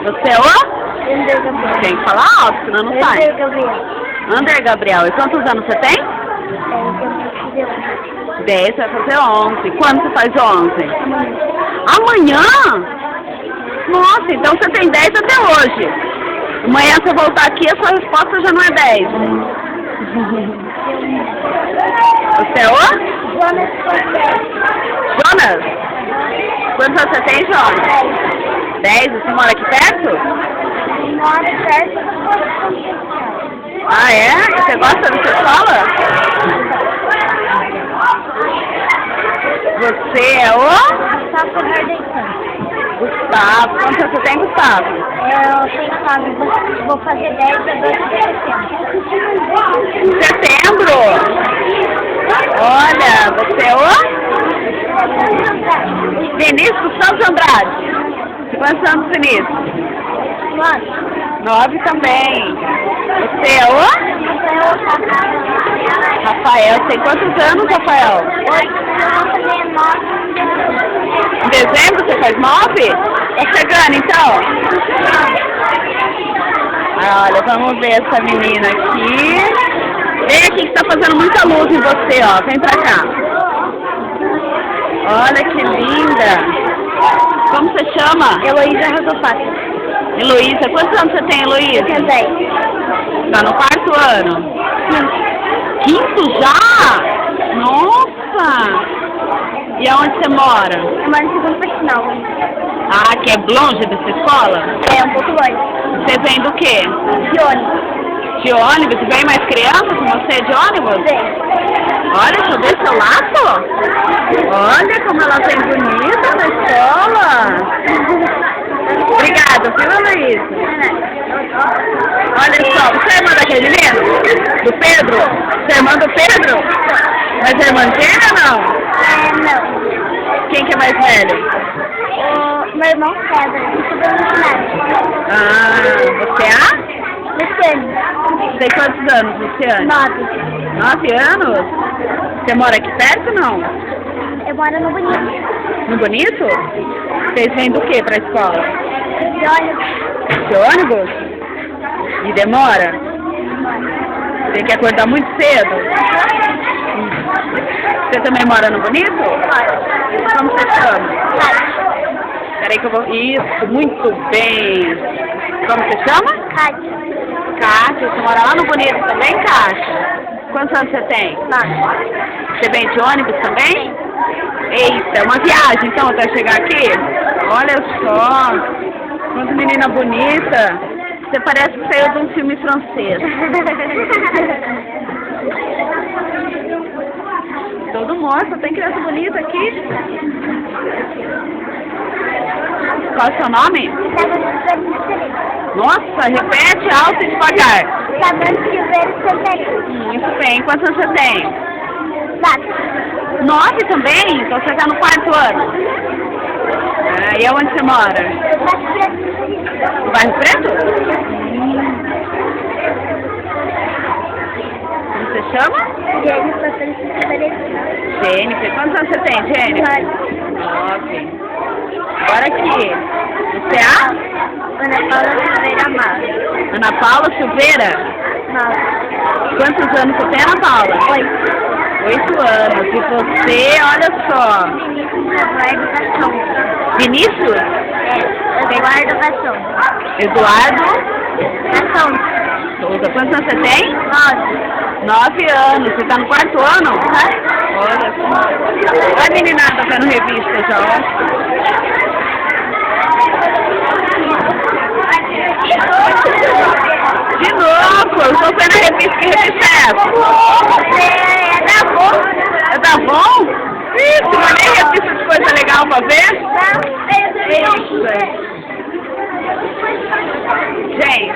Você é o? Ander Gabriel. Tem que falar alto, senão não sai. Ander Gabriel. Ander Gabriel. E quantos anos você tem? 10, você vai fazer 11. Quando você faz 11? Amanhã? Nossa, então você tem 10 até hoje. Amanhã você voltar aqui, a sua resposta já não é 10. Você é o? Jonas Cortez. Jonas? Quantos anos você tem, Jonas? 10. Você mora aqui perto? Mora perto da Constituição. Ah, é? E você gosta da sua escola? Você é o? Gustavo Hardeican. Gustavo. Quantos anos você tem, Gustavo? Eu tenho 9. Vou fazer 10 a 12 de setembro. Setembro? Olha, você é o? Vinícius Santos Andrade. Quantos anos, Vinícius? 9 também. Você é o? Rafael. Tem quantos anos, Rafael? 8. Eu vou fazer 9. Em dezembro você faz 9? Tá chegando então? Ah, olha, vamos ver essa menina aqui. Vem aqui que tá fazendo muita luz em você, ó. Vem pra cá. Olha que linda. Como você chama? Heloísa Rosofato. Heloísa. Quantos anos você tem, Heloísa? Tenho 10. Tá no 4º ano? 5º já? Nossa! E aonde você mora? Eu moro no segundo personal. Ah, que é longe dessa escola? É um pouco longe. Você vem do quê? De ônibus. De ônibus? Vem mais criança com você de ônibus? Sim. Olha, deixa eu ver seu laço. Olha como ela vem bonita na escola. Obrigada, viu, Heloísa? Olha só, você é irmã daquele menino? Do Pedro? Você é irmã do Pedro? Mas é irmã dele ou não? Não. Quem que é mais velho? O meu irmão César. Eu sou do Ah, você é? Luciane. Tem quantos anos, Luciane? 9. 9 anos? Você mora aqui perto ou não? Eu moro no Bonito. No Bonito? Vocês vêm do que pra escola? De ônibus. De ônibus? E demora? Tem que acordar muito cedo? Você também mora no Bonito? Como você chama? Peraí que eu vou... Isso, muito bem. Como você chama? Cátia. Cátia, você mora lá no Bonito também, Cátia? Quantos anos você tem? 9. Você vem de ônibus também? Eita, uma viagem então até chegar aqui? Olha só, quanta menina bonita. Você parece que saiu de um filme francês. Todo mundo, tem criança bonita aqui. Qual é o seu nome? Nossa, repete alto e devagar. Samanta Silveira Santarém. Muito bem, quantos anos você tem? 4. 9 também? Então você está no 4º ano. Ah, e aonde você mora? No Bairro Preto? Como você chama? Jennifer. Quantos anos você tem, Jennifer? 9. Agora aqui. Você é? Ana Paula Silveira Amado. Ana Paula Silveira? 9. Quantos anos você tem, Ana Paula? 8 anos. E você, olha só. Eduardo Cação. Vinícius? Eduardo Cação. Eduardo? Cação. Souza. Quantos anos você tem? 9. 9 anos. Você está no 4º ano? Olha só. Olha a meninada vendo revista já, ó. De novo, eu estou vendo a revista. Que revista é essa? É da Avon. É da Avon? Isso, mas nem revista de coisa legal pra ver? Gente.